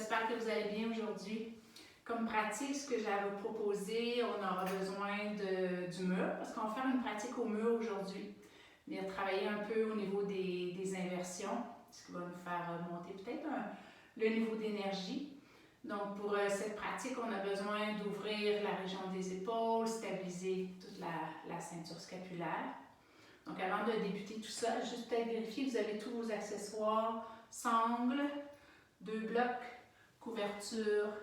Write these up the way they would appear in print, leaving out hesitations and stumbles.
j'espère que vous allez bien aujourd'hui. Comme pratique, ce que j'avais proposé, on aura besoin du mur, parce qu'on va faire une pratique au mur aujourd'hui. Venir travailler un peu au niveau des inversions, ce qui va nous faire monter peut-être le niveau d'énergie. Donc pour cette pratique, on a besoin d'ouvrir la région des épaules, stabiliser toute la ceinture scapulaire. Donc avant de débuter tout ça, juste peut-être vérifier que vous avez tous vos accessoires, sangles, 2 blocs, couverture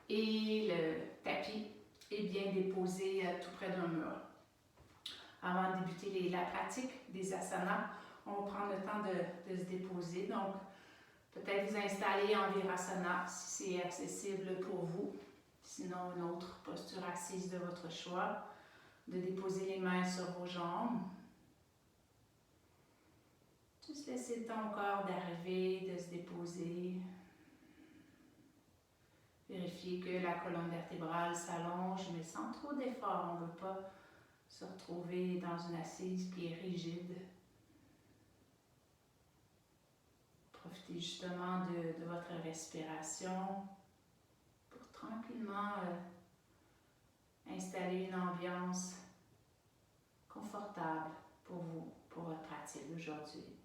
et le tapis est bien déposé tout près d'un mur. Avant de débuter la pratique des asanas, on va prendre le temps de se déposer. Donc, peut-être vous installer en virasana si c'est accessible pour vous. Sinon, une autre posture assise de votre choix. De déposer les mains sur vos jambes. Juste laisser le temps au corps d'arriver, de se déposer. Vérifiez que la colonne vertébrale s'allonge, mais sans trop d'effort. On ne veut pas se retrouver dans une assise qui est rigide. Profitez justement de votre respiration pour tranquillement installer une ambiance confortable pour vous, pour votre pratique d'aujourd'hui.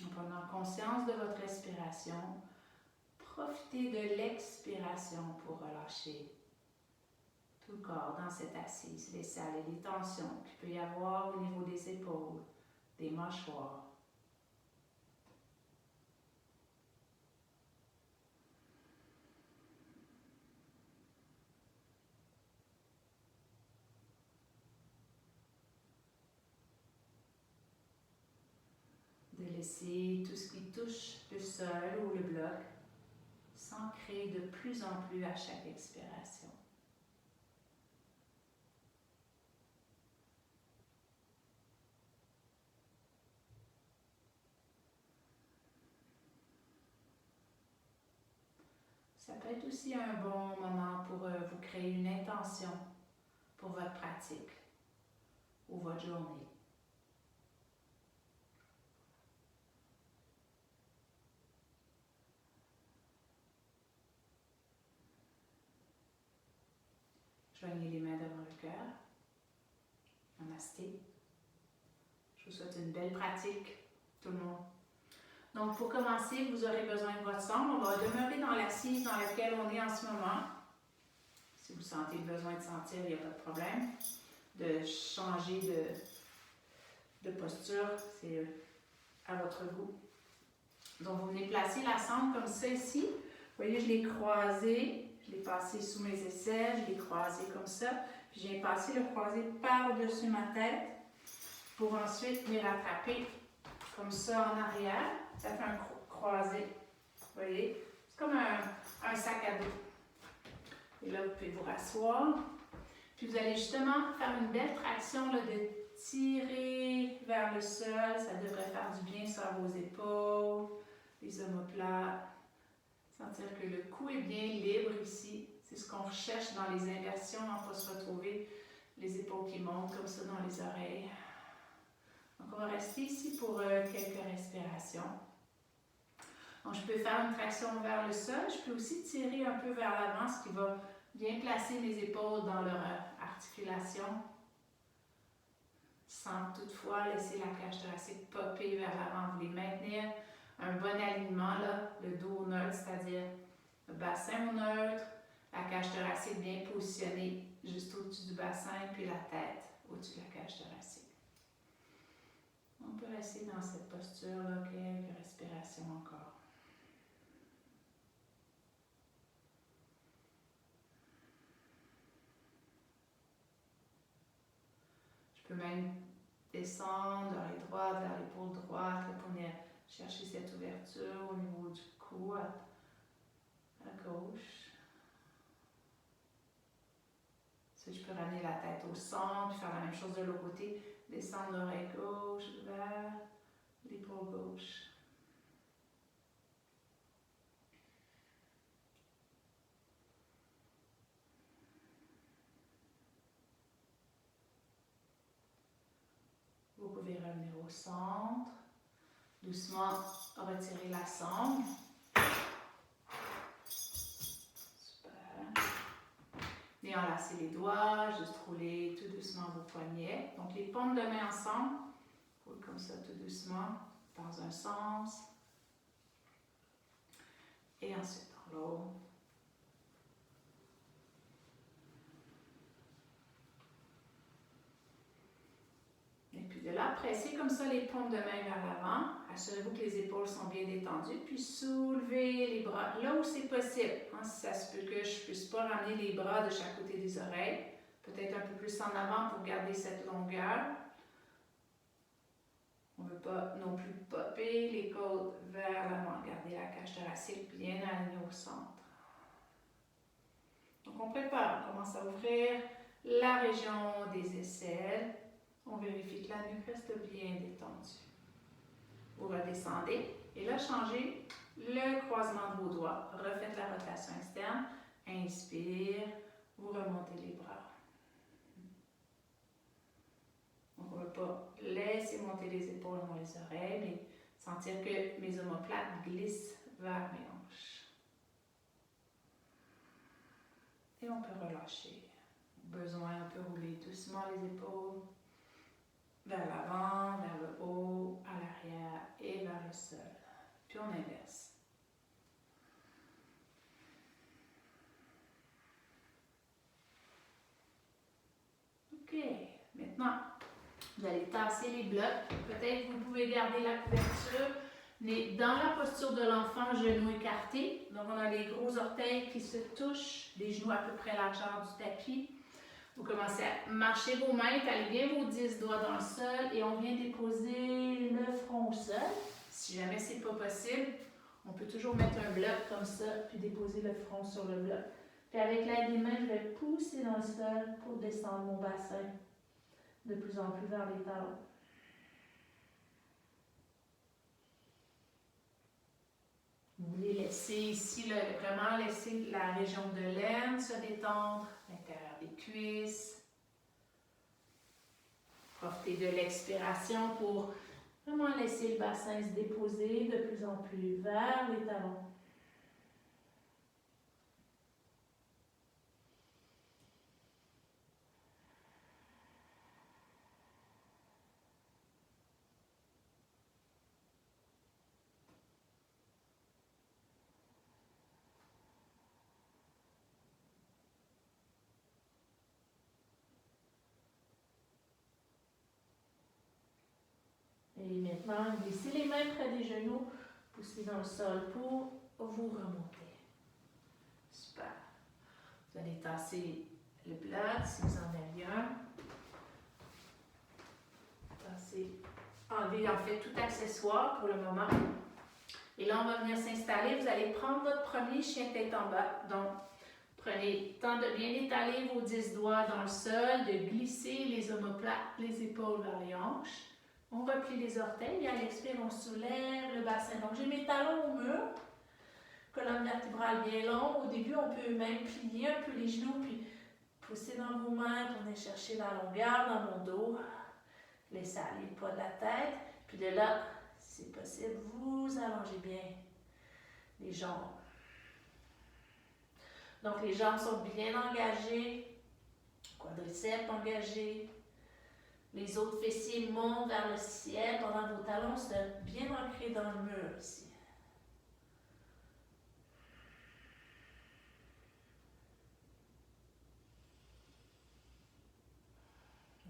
En prenant conscience de votre respiration, profitez de l'expiration pour relâcher tout le corps dans cette assise. Laissez aller les tensions qu'il peut y avoir au niveau des épaules, des mâchoires. De laisser tout ce qui touche le sol ou le bloc s'ancrer de plus en plus à chaque expiration. Ça peut être aussi un bon moment pour vous créer une intention pour votre pratique ou votre journée. Joignez les mains devant le cœur. Namasté. Je vous souhaite une belle pratique, tout le monde. Donc, pour commencer, vous aurez besoin de votre sangle. On va demeurer dans l'assise dans laquelle on est en ce moment. Si vous sentez le besoin de sentir, il n'y a pas de problème. De changer de posture, c'est à votre goût. Donc, vous venez placer la sangle comme ça ici. Vous voyez, je l'ai croisée. Je l'ai passé sous mes aisselles, je l'ai croisé comme ça. Puis j'ai passé le croisé par-dessus ma tête pour ensuite les rattraper comme ça en arrière. Ça fait un croisé. Vous voyez? C'est comme un sac à dos. Et là, vous pouvez vous rasseoir. Puis vous allez justement faire une belle traction là, de tirer vers le sol. Ça devrait faire du bien sur vos épaules, les omoplates. Sentir que le cou est bien libre ici. C'est ce qu'on recherche dans les inversions. On va se retrouver les épaules qui montent comme ça dans les oreilles. Donc, on va rester ici pour quelques respirations. Donc, je peux faire une traction vers le sol. Je peux aussi tirer un peu vers l'avant, ce qui va bien placer mes épaules dans leur articulation. Sans toutefois laisser la cage thoracique popper vers l'avant. Vous les maintenir un bon alignement, là, le dos neutre, c'est-à-dire le bassin au neutre, la cage thoracique bien positionnée juste au-dessus du bassin, puis la tête au-dessus de la cage thoracique. On peut rester dans cette posture-là, quelques respirations encore. Je peux même descendre l'oreille droite vers l'épaule droite, pour venir chercher cette ouverture au niveau du cou à gauche. Ensuite, je peux ramener la tête au centre, faire la même chose de l'autre côté. Descendre l'oreille gauche vers l'épaule gauche. Vous pouvez revenir au centre. Doucement, retirez la sangle. Super. Et enlacez les doigts, juste rouler tout doucement vos poignets. Donc les paumes de main ensemble, roule comme ça tout doucement dans un sens. Et ensuite dans l'autre. Et puis de là, pressez comme ça les paumes de main vers l'avant. Assurez-vous que les épaules sont bien détendues. Puis soulevez les bras là où c'est possible. Si ça se peut que je ne puisse pas ramener les bras de chaque côté des oreilles. Peut-être un peu plus en avant pour garder cette longueur. On ne veut pas non plus popper les côtes vers l'avant. Gardez la cage thoracique bien alignée au centre. Donc on prépare. On commence à ouvrir la région des aisselles. On vérifie que la nuque reste bien détendue. Vous redescendez et là, changez le croisement de vos doigts. Refaites la rotation externe. Inspire. Vous remontez les bras. Donc, on ne va pas laisser monter les épaules dans les oreilles, mais sentir que mes omoplates glissent vers mes hanches. Et on peut relâcher. Besoin, on peut rouler doucement les épaules vers l'avant, vers le haut, à l'arrière et vers le sol. Puis on inverse. OK. Maintenant, vous allez tasser les blocs. Peut-être que vous pouvez garder la couverture, mais dans la posture de l'enfant, genoux écartés. Donc, on a les gros orteils qui se touchent, les genoux à peu près largeur du tapis. Vous commencez à marcher vos mains, étalez bien vos 10 doigts dans le sol et on vient déposer le front au sol. Si jamais ce n'est pas possible, on peut toujours mettre un bloc comme ça, puis déposer le front sur le bloc. Puis avec l'aide des mains, je vais pousser dans le sol pour descendre mon bassin de plus en plus vers les talons. Vous voulez laisser ici, là, vraiment laisser la région de l'aine se détendre, l'intérieur des cuisses. Profitez de l'expiration pour vraiment laisser le bassin se déposer de plus en plus vers les talons. Et maintenant, glissez les mains près des genoux, poussez dans le sol pour vous remonter. Super. Vous allez tasser le bloc si vous en avez un. Tasser, enlevez en fait tout accessoire pour le moment. Et là, on va venir s'installer. Vous allez prendre votre premier chien tête en bas. Donc, prenez le temps de bien étaler vos 10 doigts dans le sol, de glisser les omoplates, les épaules vers les hanches. On replie les orteils et à l'expire, on soulève le bassin. Donc, j'ai mes talons au mur, colonne vertébrale bien longue. Au début, on peut même plier un peu les genoux, puis pousser dans vos mains pour venir chercher la longueur dans mon dos. Laissez aller le poids de la tête. Puis de là, si c'est possible, vous allongez bien les jambes. Donc, les jambes sont bien engagées, quadriceps engagés. Les autres fessiers montent vers le ciel pendant vos talons sont bien ancrés dans le mur ici.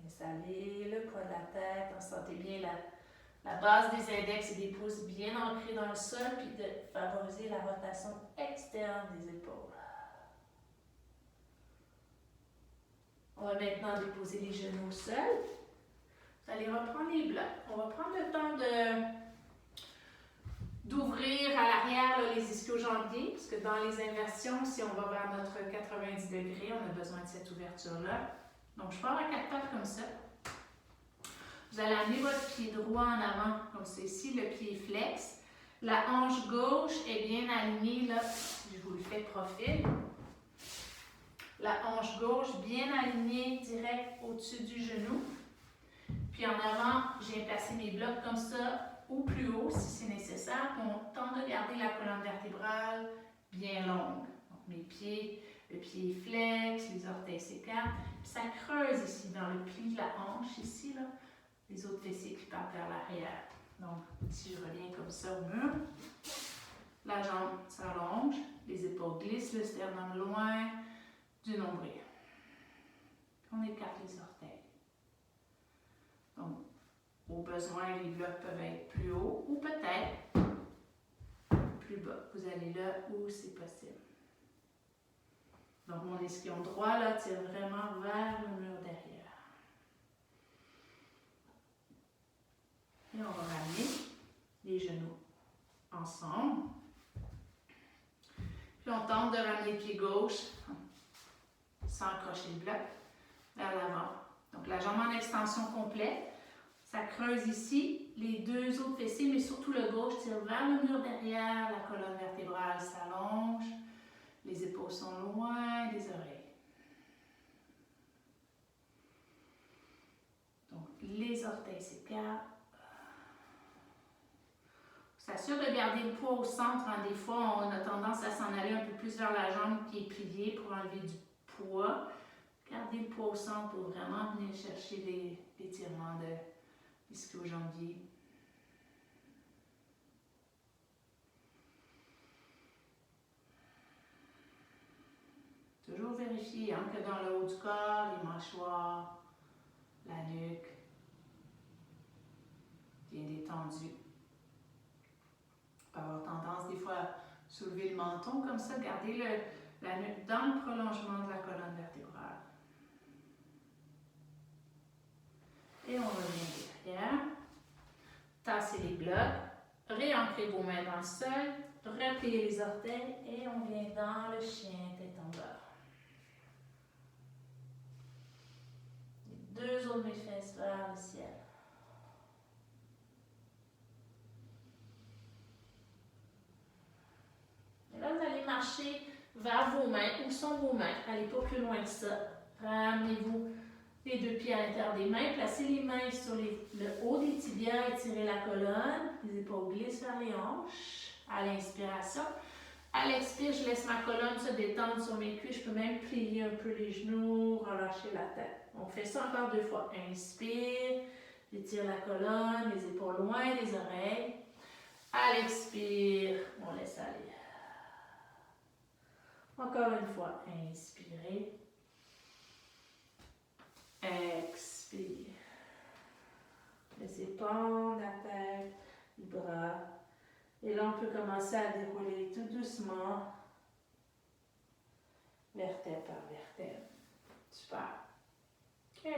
Installez le poids de la tête, sentez bien la base des index et des pouces bien ancrés dans le sol, puis de favoriser la rotation externe des épaules. On va maintenant déposer les genoux au sol. Vous allez reprendre les blocs. On va prendre le temps d'ouvrir à l'arrière les ischio-jambiers, parce que dans les inversions, si on va vers notre 90 degrés, on a besoin de cette ouverture-là. Donc, je pars à 4 pattes comme ça. Vous allez amener votre pied droit en avant, comme ceci, le pied flex. La hanche gauche est bien alignée, là, je vous le fais de profil. La hanche gauche bien alignée, direct au-dessus du genou. Puis en avant, j'ai placé mes blocs comme ça, ou plus haut si c'est nécessaire. Puis on tente de garder la colonne vertébrale bien longue. Donc mes pieds, le pied flex, les orteils s'écartent. Puis ça creuse ici dans le pli de la hanche, ici, là, les autres fessiers qui partent vers l'arrière. Donc si je reviens comme ça au mur, la jambe s'allonge, les épaules glissent, le sternum loin du nombril. On écarte les orteils. Donc, au besoin, les blocs peuvent être plus hauts ou peut-être plus bas. Vous allez là où c'est possible. Donc, mon ischion droit là, tire vraiment vers le mur derrière. Et on va ramener les genoux ensemble. Puis on tente de ramener le pied gauche sans accrocher le bloc vers l'avant. Donc la jambe en extension complète. Ça creuse ici. Les deux autres fessiers, mais surtout le gauche, tire vers le mur derrière. La colonne vertébrale s'allonge. Les épaules sont loin des oreilles. Donc les orteils s'écartent. S'assure de garder le poids au centre. Des fois, on a tendance à s'en aller un peu plus vers la jambe qui est pliée pour enlever du poids. Gardez le poids au centre pour vraiment venir chercher l'étirement de l'ischio-jambier. Toujours vérifier que dans le haut du corps, les mâchoires, la nuque, bien détendue. On peut avoir tendance des fois à soulever le menton comme ça, garder la nuque dans le prolongement de la colonne vertébrale. Et on revient derrière. Tassez les blocs, réancrez vos mains dans le sol, repliez les orteils et on vient dans le chien tête en bas. Les deux autres mes fesses vers le ciel. Et là, vous allez marcher vers vos mains. Où sont vos mains? Allez pas plus loin que ça. Ramenez-vous les deux pieds à l'intérieur des mains. Placez les mains sur le haut des tibias, étirez la colonne. Les épaules glissent vers les hanches à l'inspiration. À l'expire, je laisse ma colonne se détendre sur mes cuisses. Je peux même plier un peu les genoux, relâcher la tête. On fait ça encore 2 fois. Inspire, j'étire la colonne, les épaules loin des oreilles. À l'expire, on laisse aller. Encore une fois, inspirez. Expire. Laissez pendre la tête, les bras. Et là, on peut commencer à dérouler tout doucement, vertèbre par vertèbre. Super. OK.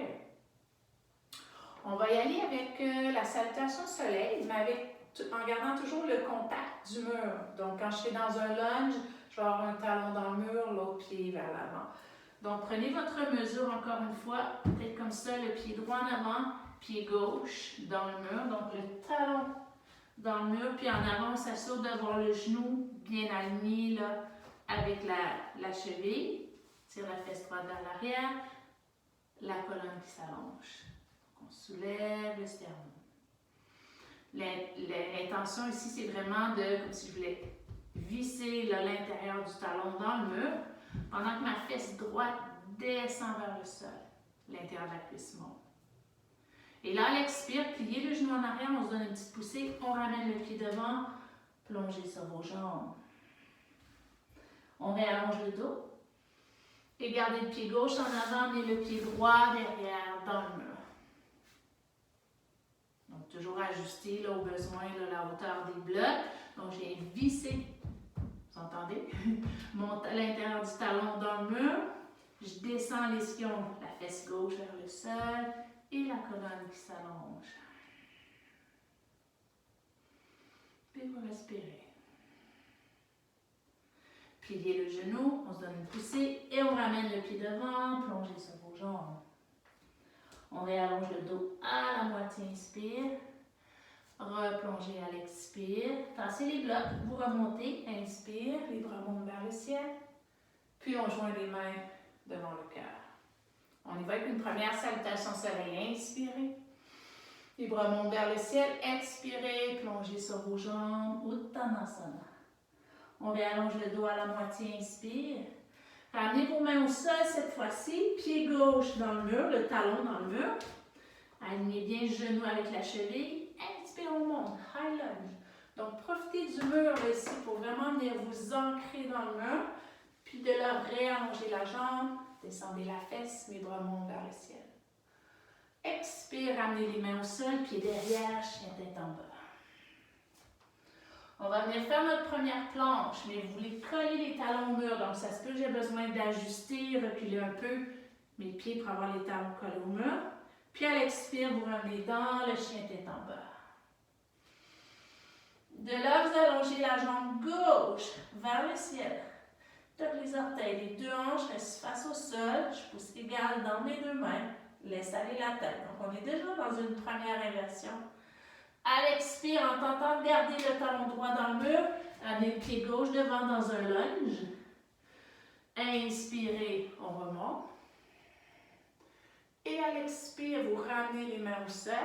On va y aller avec la salutation soleil, mais en gardant toujours le contact du mur. Donc, quand je suis dans un lunge, je vais avoir un talon dans le mur, l'autre pied vers l'avant. Donc, prenez votre mesure encore une fois, peut-être comme ça, le pied droit en avant, pied gauche dans le mur. Donc, le talon dans le mur, puis en avant, on s'assure d'avoir le genou bien aligné là, avec la cheville. Tire la fesse droite vers l'arrière, la colonne qui s'allonge. On soulève le sternum. L'intention ici, c'est vraiment comme si je voulais visser l'intérieur du talon dans le mur, pendant que ma fesse droite descend vers le sol. L'intérieur de la cuisse monte. Et là, à l'expire, pliez le genou en arrière, on se donne une petite poussée, on ramène le pied devant, plongez sur vos jambes. On réallonge le dos. Et gardez le pied gauche en avant, mais le pied droit derrière dans le mur. Donc, toujours ajuster là, au besoin là, la hauteur des blocs. Donc, j'ai vissé, vous entendez? L'intérieur du talon dans le mur. Je descends l'esquion, la fesse gauche vers le sol et la colonne qui s'allonge. Puis vous respirez. Pliez le genou, on se donne une poussée et on ramène le pied devant, plongez sur vos jambes. On réallonge le dos à la moitié, inspire. Replongez à l'expire. Tassez les blocs, vous remontez, inspire, les bras montent vers le ciel. Puis on joint les mains devant le cœur. On y va avec une première salutation soleil. Inspirez. Les bras montent vers le ciel. Expirez, plongez sur vos jambes. Uttanasana. On réallonge le dos à la moitié. Inspire. Ramenez vos mains au sol cette fois-ci. Pied gauche dans le mur, le talon dans le mur. Alignez bien le genou avec la cheville. Inspire, on monte. High lunge. Donc, profitez du mur là, ici pour vraiment venir vous ancrer dans le mur. Puis de là, réallonger la jambe. Descendez la fesse. Mes bras montent vers le ciel. Expire, ramenez les mains au sol. Pied derrière, chien tête en bas. On va venir faire notre première planche, mais vous voulez coller les talons au mur. Donc, ça se peut que j'ai besoin d'ajuster, reculer un peu mes pieds pour avoir les talons collés au mur. Puis à l'expire, vous revenez dans le chien tête en bas. De là, vous allongez la jambe gauche vers le ciel. Toque les orteils, les deux hanches restent face au sol. Je pousse égal dans mes deux mains. Laisse aller la tête. Donc, on est déjà dans une première inversion. À l'expire, en tentant de garder le talon droit dans le mur, amenez le pied gauche devant dans un lunge. Inspirez, on remonte. Et à l'expire, vous ramenez les mains au sol.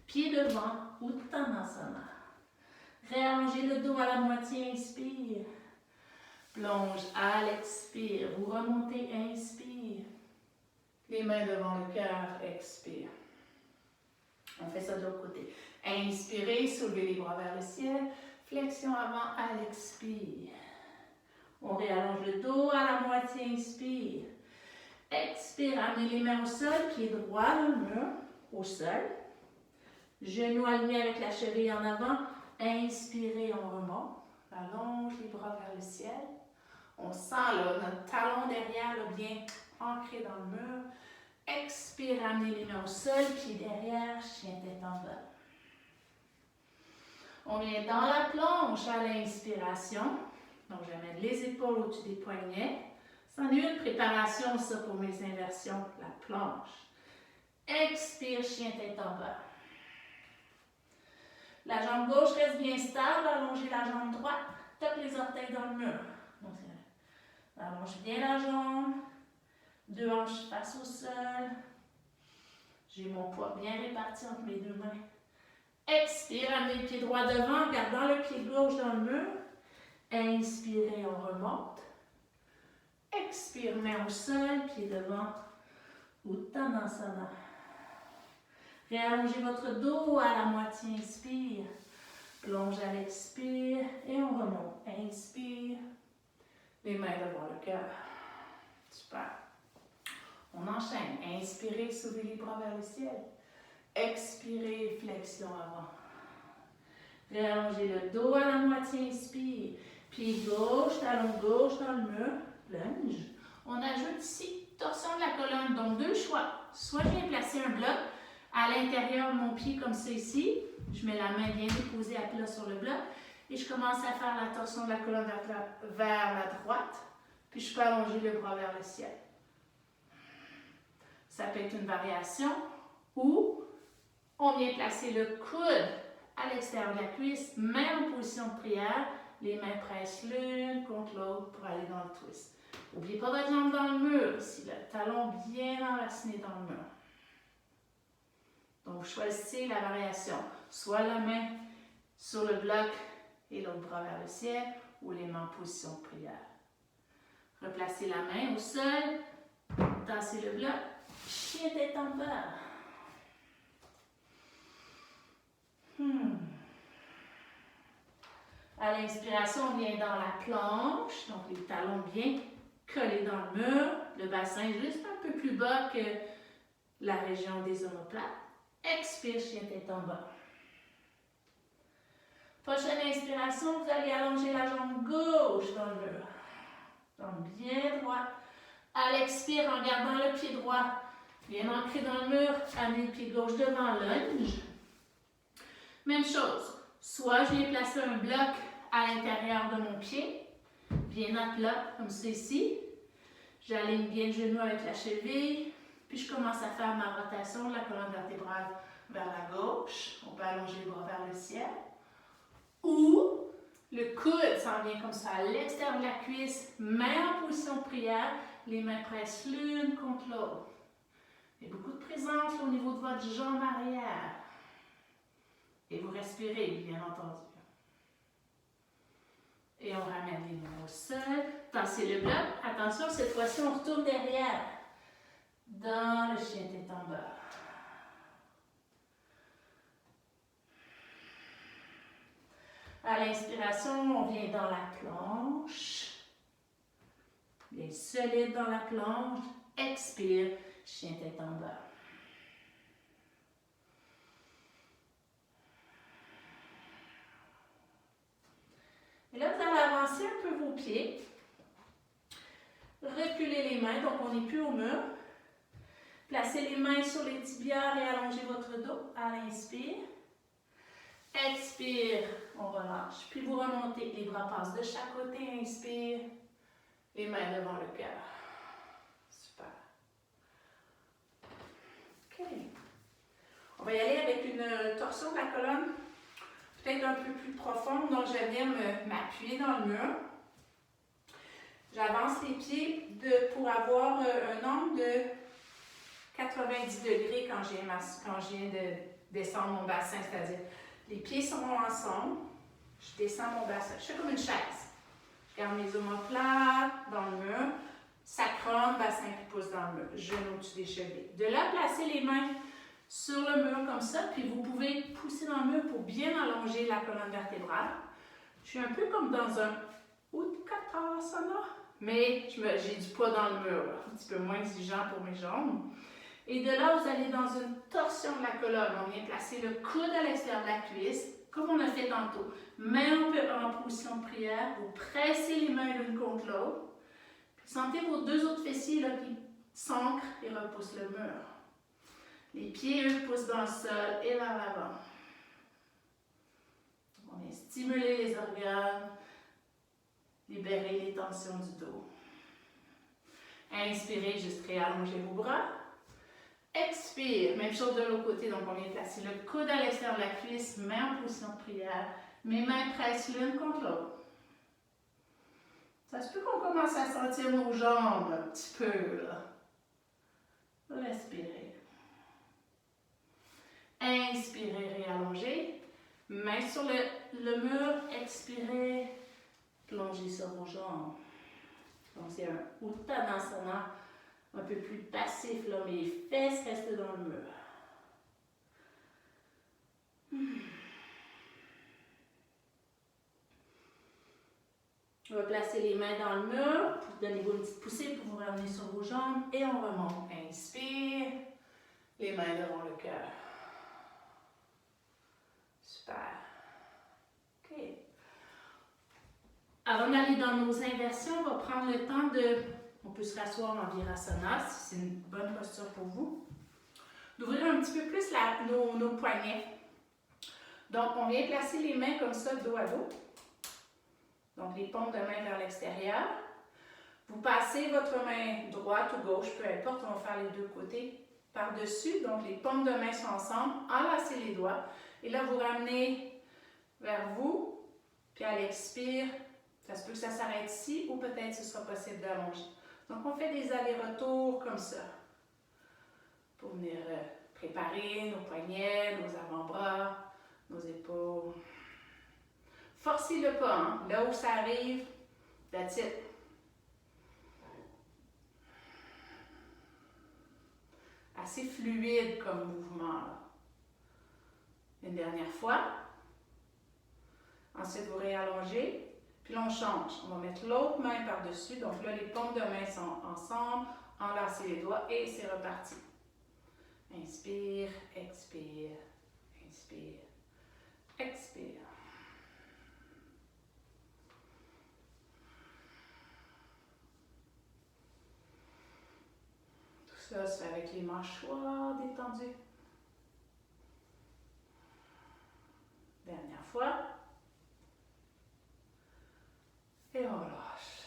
Pied devant, Uttanasana. Réallongez le dos à la moitié, inspire. Plonge à l'expire. Vous remontez, inspire. Les mains devant le cœur, expire. On fait ça de l'autre côté. Inspirez, soulevez les bras vers le ciel. Flexion avant à l'expire. On réallonge le dos à la moitié, inspire. Expire, amenez les mains au sol, pied droit dans le mur, au sol. Genoux alignés avec la cheville en avant. Inspirez, on remonte. Allonge les bras vers le ciel. On sent là, notre talon derrière là, bien ancré dans le mur. Expire, amenez les mains au sol, pied derrière, chien tête en bas. On vient dans la planche à l'inspiration. Donc, j'amène les épaules au-dessus des poignets. C'en est une préparation, ça, pour mes inversions, la planche. Expire, chien tête en bas. La jambe gauche reste bien stable, allongez la jambe droite, toque les orteils dans le mur. Donc, allonge bien la jambe. Deux hanches face au sol. J'ai mon poids bien réparti entre mes deux mains. Expire, amenez le pied droit devant, gardant le pied gauche dans le mur. Inspirez, on remonte. Expire, main au sol, pied devant. Uttanasana. Réallongez votre dos à la moitié, inspire. Plonge à l'expire et on remonte. Inspire. Les mains devant le cœur. Super. On enchaîne. Inspirez, soulevez les bras vers le ciel. Expirez, flexion avant. Réallongez le dos à la moitié, inspire. Pied gauche, talon gauche dans le mur, lunge. On ajoute ici torsion de la colonne, donc deux choix. Soit je viens placer un bloc à l'intérieur de mon pied comme ça ici. Je mets la main bien déposée à plat sur le bloc et je commence à faire la torsion de la colonne vers la droite. Puis je peux allonger le bras vers le ciel. Ça peut être une variation où on vient placer le coude à l'extérieur de la cuisse, main en position de prière, les mains pressent l'une contre l'autre pour aller dans le twist. N'oubliez pas votre jambe dans le mur ici, le talon bien enraciné dans le mur. Donc, choisissez la variation, soit la main sur le bloc et l'autre bras vers le ciel, ou les mains en position de prière. Replacez la main au sol, tassez le bloc, chien tête en bas. À l'inspiration, on vient dans la planche, donc les talons bien collés dans le mur, le bassin juste un peu plus bas que la région des omoplates. Expire, chien tête en bas. Prochaine inspiration, vous allez allonger la jambe gauche dans le mur. Donc bien droit. À l'expire, en gardant le pied droit bien ancré dans le mur, amenez le pied gauche devant, lunge. Même chose. Soit je viens placer un bloc à l'intérieur de mon pied, bien à plat, comme ceci. J'aligne bien le genou avec la cheville, puis je commence à faire ma rotation de la colonne vertébrale vers la gauche. On peut allonger les bras vers le ciel. Ou le coude s'en vient comme ça à l'extérieur de la cuisse, main en position de prière, les mains pressent l'une contre l'autre. Il y a beaucoup de présence au niveau de votre jambe arrière. Et vous respirez, bien entendu. Et on ramène les mains au sol. Tensez le bloc. Attention, cette fois-ci, on retourne derrière. Dans le chien tête en bas. À l'inspiration, on vient dans la planche. Bien solide dans la planche. Expire, chien tête en bas. Et là, vous allez avancer un peu vos pieds. Reculez les mains, donc on n'est plus au mur. Placez les mains sur les tibias et allongez votre dos à l'inspire. Expire, on relâche. Puis vous remontez, les bras passent de chaque côté. Inspire, les mains devant le cœur. Super. OK. On va y aller avec une torsion de la colonne peut-être un peu plus profonde. Donc, je viens m'appuyer dans le mur. J'avance les pieds pour avoir un angle de 90 degrés quand je viens de descendre mon bassin, c'est-à-dire les pieds sont ensemble, je descends mon bassin, je fais comme une chaise. Je garde mes omoplates dans le mur, sacrum, bassin qui pousse dans le mur, genoux au-dessus des chevilles. De là, placez les mains sur le mur comme ça, puis vous pouvez pousser dans le mur pour bien allonger la colonne vertébrale. Je suis un peu comme dans un Utkatasana, mais j'ai du poids dans le mur, un petit peu moins exigeant pour mes jambes. Et de là, vous allez dans une torsion de la colonne. On vient placer le coude à l'extérieur de la cuisse, comme on a fait tantôt. Main en position de prière, vous pressez les mains l'une contre l'autre. Puis sentez vos deux autres fessiers là, qui s'ancrent et repoussent le mur. Les pieds, eux, poussent dans le sol et vers l'avant. On vient stimuler les organes, libérer les tensions du dos. Inspirez, juste réallongez vos bras. Expire, même chose de l'autre côté, donc on vient placer le coude à l'extérieur de la cuisse, main en position de prière, mes mains pressent l'une contre l'autre. Ça se peut qu'on commence à sentir nos jambes un petit peu, là. Respirez. Inspirez, réallongez. Main sur le mur, expirez, plongez sur vos jambes. Donc c'est un Uttanasana un peu plus passif, là, mes fesses restent dans le mur. On va placer les mains dans le mur, donnez-vous une petite poussée pour vous ramener sur vos jambes et on remonte. Inspire, les mains devant le cœur. Super. OK. Avant d'aller dans nos inversions, on va prendre le temps on peut se rasseoir en Virasana si c'est une bonne posture pour vous. D'ouvrir un petit peu plus nos poignets. Donc, on vient placer les mains comme ça, dos à dos. Donc, les paumes de main vers l'extérieur. Vous passez votre main droite ou gauche, peu importe, on va faire les deux côtés par-dessus. Donc, les paumes de main sont ensemble. Enlacez les doigts. Et là, vous ramenez vers vous. Puis à l'expire, ça se peut que ça s'arrête ici ou peut-être ce sera possible d'allonger. Donc, on fait des allers-retours comme ça pour venir préparer nos poignets, nos avant-bras, nos épaules. Forcez le pas, hein? Là où ça arrive, that's it. Assez fluide comme mouvement, là. Une dernière fois. Ensuite, vous réallongez. Puis là, on change. On va mettre l'autre main par-dessus. Donc là, les paumes de main sont ensemble. Enlacez les doigts et c'est reparti. Inspire, expire, inspire, expire. Tout ça se fait avec les mâchoires détendues. Dernière fois. Et on relâche.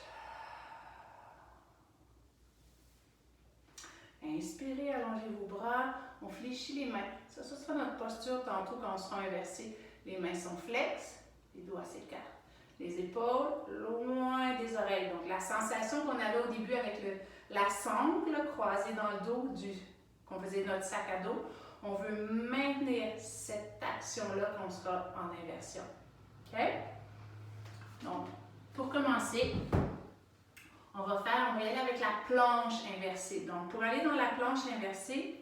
Inspirez, allongez vos bras, on fléchit les mains. Ça sera notre posture tantôt quand on sera inversé. Les mains sont flexes, les doigts s'écartent. Les épaules loin des oreilles. Donc la sensation qu'on avait au début avec la sangle croisée dans le dos qu'on faisait notre sac à dos, On veut maintenir cette action-là quand on sera en inversion. OK? Donc, pour commencer, on va y aller avec la planche inversée. Donc, pour aller dans la planche inversée,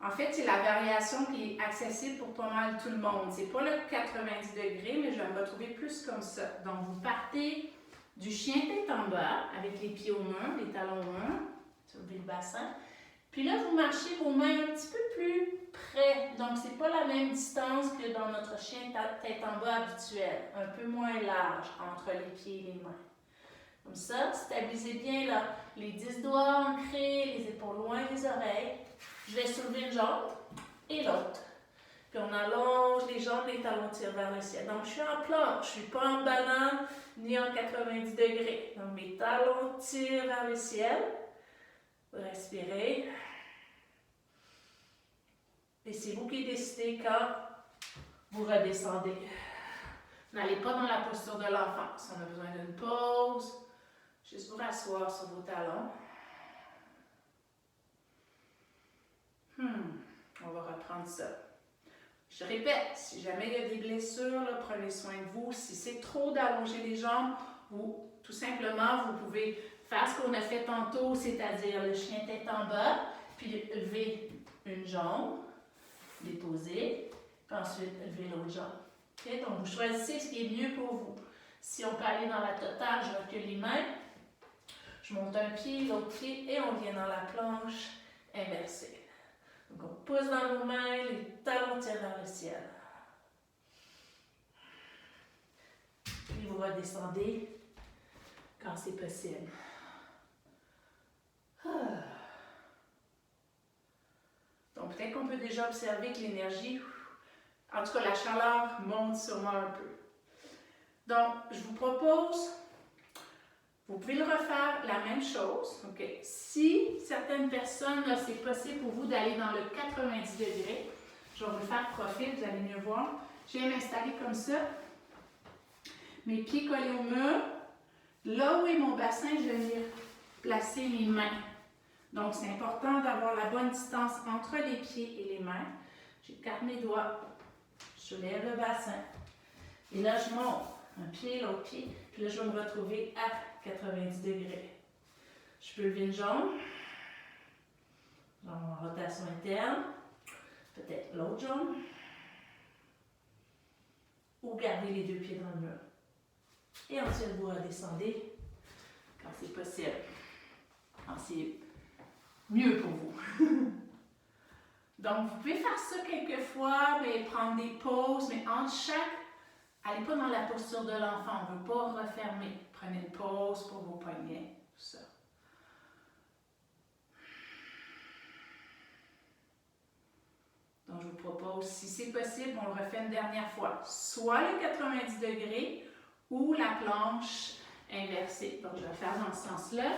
en fait, c'est la variation qui est accessible pour pas mal tout le monde. C'est pas le 90 degrés, mais je vais me retrouver plus comme ça. Donc, vous partez du chien tête en bas, avec les pieds au mur, les talons au mur, soulevez le bassin. Puis là, vous marchez vos mains un petit peu plus près. Donc, c'est pas la même distance que dans notre chien tête en bas habituel. Un peu moins large entre les pieds et les mains. Comme ça, stabilisez bien là, les 10 doigts ancrés, les épaules loin des oreilles. Je vais soulever une jambe et l'autre. Puis on allonge les jambes, les talons tirent vers le ciel. Donc je suis en planche, je ne suis pas en banane ni en 90 degrés. Donc mes talons tirent vers le ciel. Respirez. Et c'est vous qui décidez quand vous redescendez. N'allez pas dans la posture de l'enfant. Si on a besoin d'une pause, juste vous rasseoir sur vos talons. On va reprendre ça. Je répète, si jamais il y a des blessures, là, prenez soin de vous. Si c'est trop d'allonger les jambes, ou tout simplement, vous pouvez faire ce qu'on a fait tantôt, c'est-à-dire le chien tête en bas, puis lever une jambe, déposer, puis ensuite lever l'autre jambe. Okay? Donc, vous choisissez ce qui est mieux pour vous. Si on peut aller dans la totale, je recule les mains, je monte un pied, l'autre pied, et on vient dans la planche inversée. Donc, on pousse dans nos mains, les talons tirent vers le ciel. Puis, vous redescendez quand c'est possible. Donc, peut-être qu'on peut déjà observer que l'énergie, en tout cas la chaleur, monte sûrement un peu. Donc, je vous propose, vous pouvez le refaire la même chose. Okay. Si certaines personnes, c'est possible pour vous d'aller dans le 90 degrés, je vais vous le faire profil, vous allez mieux voir. Je vais m'installer comme ça. Mes pieds collés au mur. Là où est mon bassin, je vais venir placer mes mains. Donc, c'est important d'avoir la bonne distance entre les pieds et les mains. J'écarte mes doigts. Je soulève le bassin. Et là, je monte un pied, l'autre pied. Puis là, je vais me retrouver à 90 degrés. Je peux lever une jambe. En rotation interne. Peut-être l'autre jambe. Ou garder les deux pieds dans le mur. Et ensuite, vous redescendez quand c'est possible. Quand c'est mieux pour vous. Donc, vous pouvez faire ça quelques fois, mais prendre des pauses, mais entre chaque, allez pas dans la posture de l'enfant, on ne veut pas refermer. Prenez une pause pour vos poignets, tout ça. Donc, je vous propose, si c'est possible, on le refait une dernière fois. Soit le 90 degrés ou la planche inversée. Donc, je vais faire dans ce sens-là.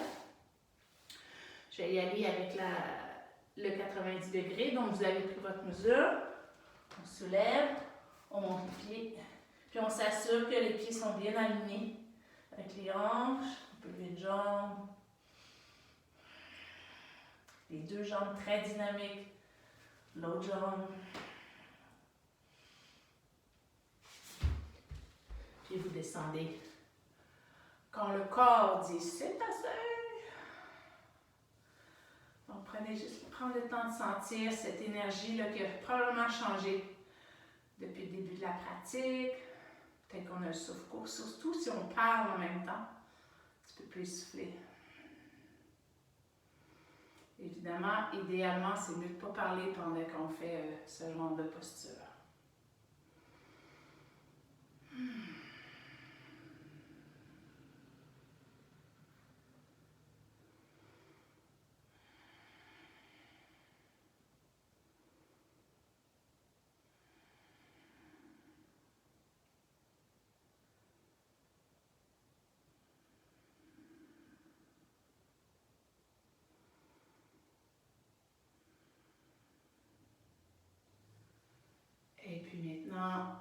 Je vais y aller avec le 90 degrés. Donc, vous avez pris votre mesure. On soulève, on monte les pieds. Puis, on s'assure que les pieds sont bien alignés avec les hanches. On peut lever une jambe. Les deux jambes très dynamiques. L'autre jambe. Puis, vous descendez. Quand le corps dit « c'est assez », donc, prendre le temps de sentir cette énergie-là qui a probablement changé depuis le début de la pratique. Peut-être qu'on a le souffle court, surtout si on parle en même temps. Un petit peu plus essoufflé. Évidemment, idéalement, c'est mieux de ne pas parler pendant qu'on fait ce genre de posture. Et puis maintenant,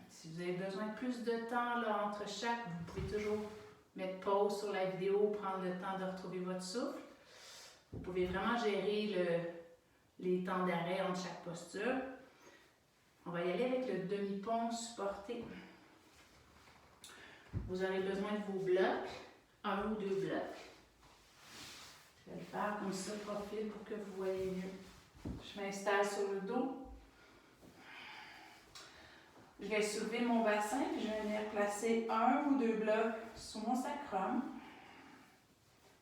si vous avez besoin de plus de temps là, entre chaque, vous pouvez toujours mettre pause sur la vidéo, prendre le temps de retrouver votre souffle. Vous pouvez vraiment gérer les temps d'arrêt entre chaque posture. On va y aller avec le demi-pont supporté. Vous aurez besoin de vos blocs, 1 ou 2 blocs. Je vais le faire comme ça, profil, pour que vous voyez mieux. Je m'installe sur le dos. Je vais soulever mon bassin, puis je vais venir placer 1 ou 2 blocs sur mon sacrum.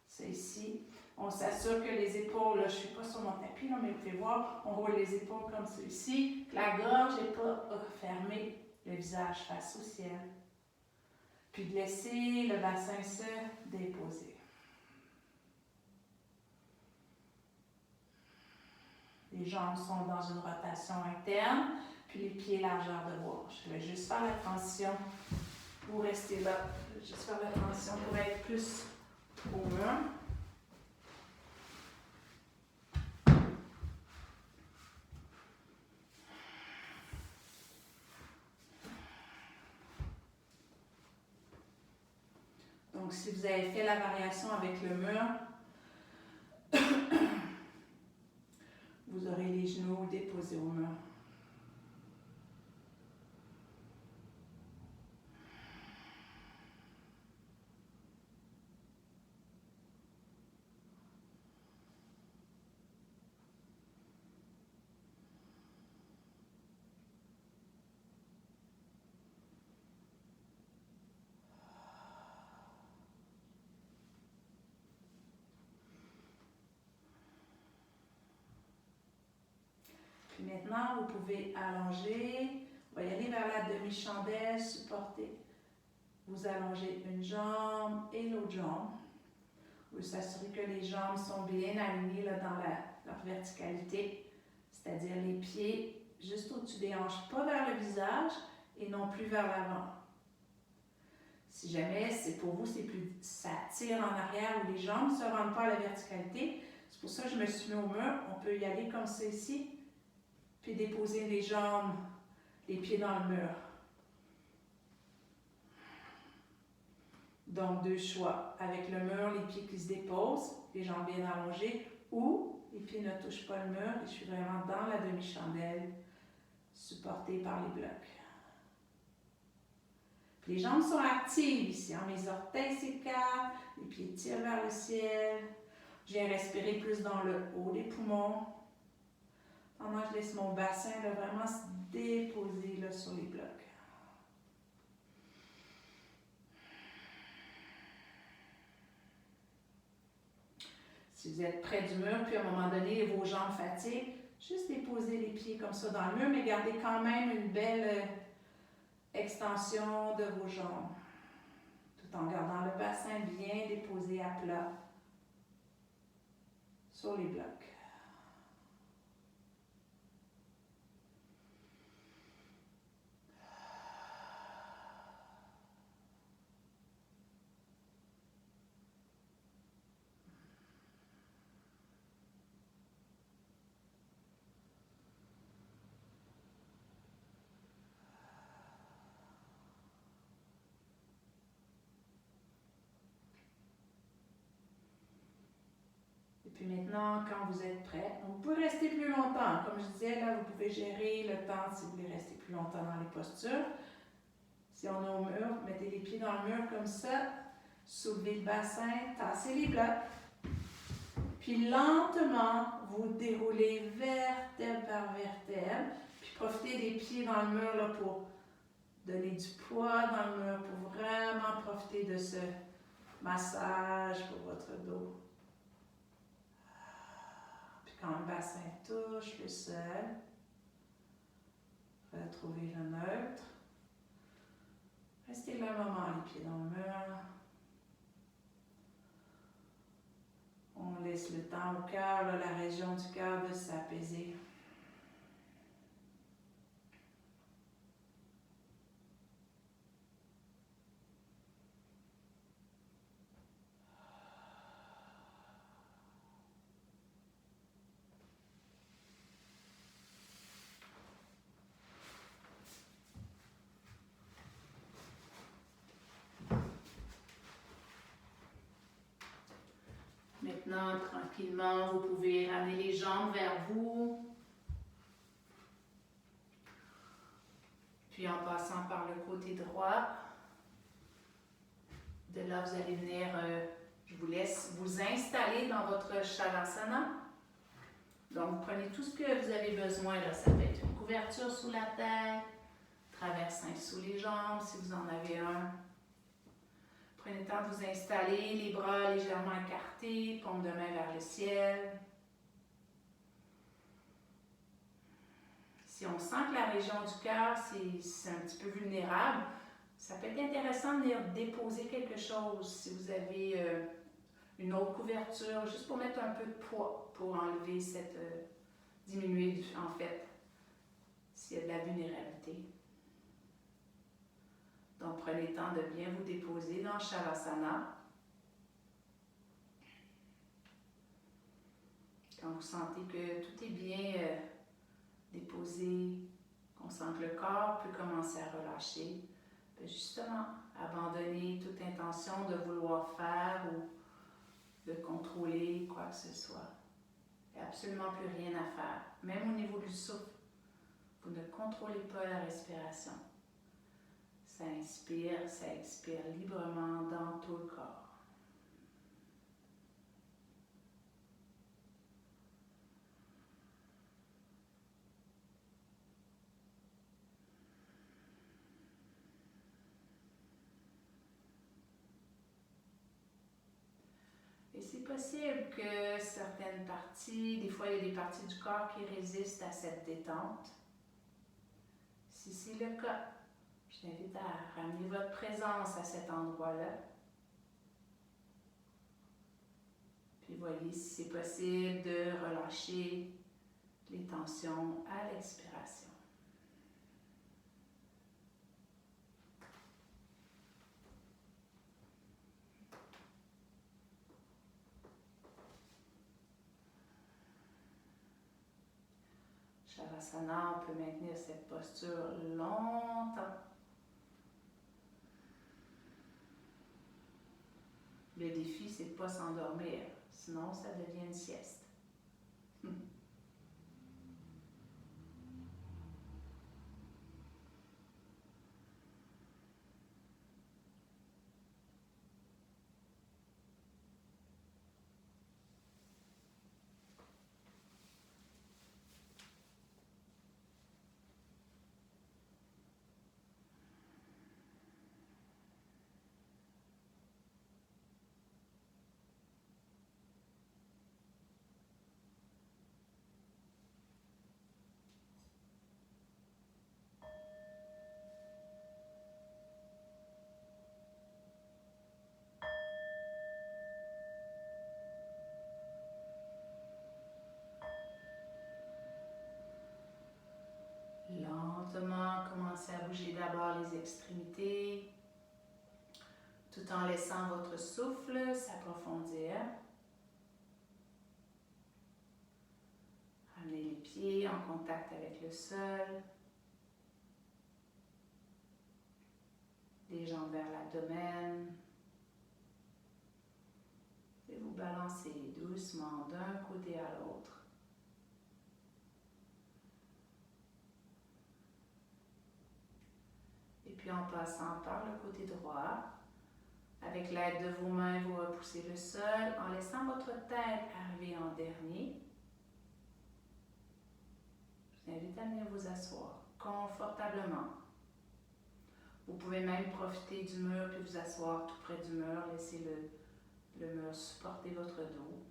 C'est ici. On s'assure que les épaules, là, je ne suis pas sur mon tapis, là, mais vous pouvez voir, on roule les épaules comme ceci. La gorge n'est pas fermée, le visage face au ciel. Puis de laisser le bassin se déposer. Les jambes sont dans une rotation interne, puis les pieds largeur de bras. Je vais juste faire la transition pour rester là. Je vais juste faire la transition pour être plus au mur. Donc, si vous avez fait la variation avec le mur, vous aurez les genoux déposés au mur. Puis maintenant, vous pouvez allonger. On va y aller vers la demi-chandelle, supporter. Vous allongez une jambe et l'autre jambe. Vous vous assurez que les jambes sont bien alignées là, dans leur verticalité, c'est-à-dire les pieds juste au-dessus des hanches, pas vers le visage et non plus vers l'avant. Si jamais c'est pour vous, ça tire en arrière ou les jambes ne se rendent pas à la verticalité, c'est pour ça que je me suis mis au mur. On peut y aller comme ça ici. Puis déposer les jambes, les pieds dans le mur. Donc, 2 choix. Avec le mur, les pieds qui se déposent, les jambes bien allongées, ou les pieds ne touchent pas le mur et je suis vraiment dans la demi-chandelle, supportée par les blocs. Puis les jambes sont actives ici. Hein? Mes orteils s'écartent, les pieds tirent vers le ciel. Je viens respirer plus dans le haut des poumons. Pendant que je laisse mon bassin là, vraiment se déposer là, sur les blocs. Si vous êtes près du mur, puis à un moment donné, vos jambes fatiguent, juste déposer les pieds comme ça dans le mur, mais gardez quand même une belle extension de vos jambes, tout en gardant le bassin bien déposé à plat sur les blocs. Puis maintenant, quand vous êtes prêt, vous pouvez rester plus longtemps. Comme je disais, là, vous pouvez gérer le temps si vous voulez rester plus longtemps dans les postures. Si on est au mur, mettez les pieds dans le mur comme ça, soulevez le bassin, tassez les blocs. Puis lentement, vous déroulez vertèbre par vertèbre. Puis profitez des pieds dans le mur là, pour donner du poids dans le mur, pour vraiment profiter de ce massage pour votre dos. Quand le bassin touche le sol, retrouvez le neutre. Restez là un moment, les pieds dans le mur. On laisse le temps au cœur, la région du cœur de s'apaiser. Maintenant, Maintenant, tranquillement, vous pouvez ramener les jambes vers vous. Puis en passant par le côté droit, de là, vous allez venir, je vous laisse vous installer dans votre Shavasana. Donc, prenez tout ce que vous avez besoin. Là. Ça peut être une couverture sous la tête, traversin sous les jambes si vous en avez un. Prenez le temps de vous installer, les bras légèrement écartés, paume de main vers le ciel. Si on sent que la région du cœur, c'est un petit peu vulnérable, ça peut être intéressant de venir déposer quelque chose si vous avez une autre couverture, juste pour mettre un peu de poids, pour enlever diminuer en fait, s'il y a de la vulnérabilité. Donc, prenez le temps de bien vous déposer dans Shavasana. Quand vous sentez que tout est bien déposé, qu'on sent que le corps peut commencer à relâcher, bien justement, abandonner toute intention de vouloir faire ou de contrôler quoi que ce soit. Il n'y a absolument plus rien à faire. Même au niveau du souffle, vous ne contrôlez pas la respiration. Ça inspire, ça expire librement dans tout le corps. Et c'est possible que certaines parties, des fois il y a des parties du corps qui résistent à cette détente. Si c'est le cas, je t'invite à ramener votre présence à cet endroit-là. Puis voyez si c'est possible de relâcher les tensions à l'expiration. Shavasana, on peut maintenir cette posture longtemps. Le défi, c'est de ne pas s'endormir, sinon ça devient une sieste. Lentement, commencez à bouger d'abord les extrémités, tout en laissant votre souffle s'approfondir. Ramenez les pieds en contact avec le sol, les jambes vers l'abdomen. Et vous balancez doucement d'un côté à l'autre. Et puis en passant par le côté droit, avec l'aide de vos mains, vous repoussez le sol en laissant votre tête arriver en dernier. Je vous invite à venir vous asseoir confortablement. Vous pouvez même profiter du mur puis vous asseoir tout près du mur. Laissez le mur supporter votre dos.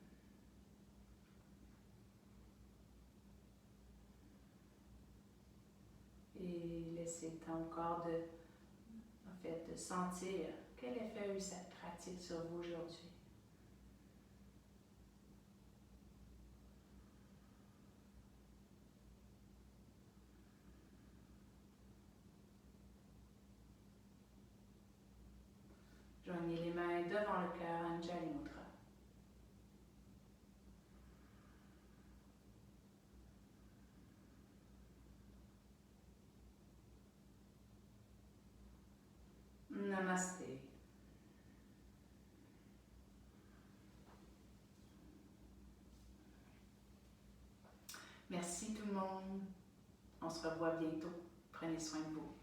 Et laissez le temps encore de sentir quel effet a eu cette pratique sur vous aujourd'hui. Joignez les mains devant le cœur, Anjali Mudra. Namaste. Merci tout le monde. On se revoit bientôt. Prenez soin de vous.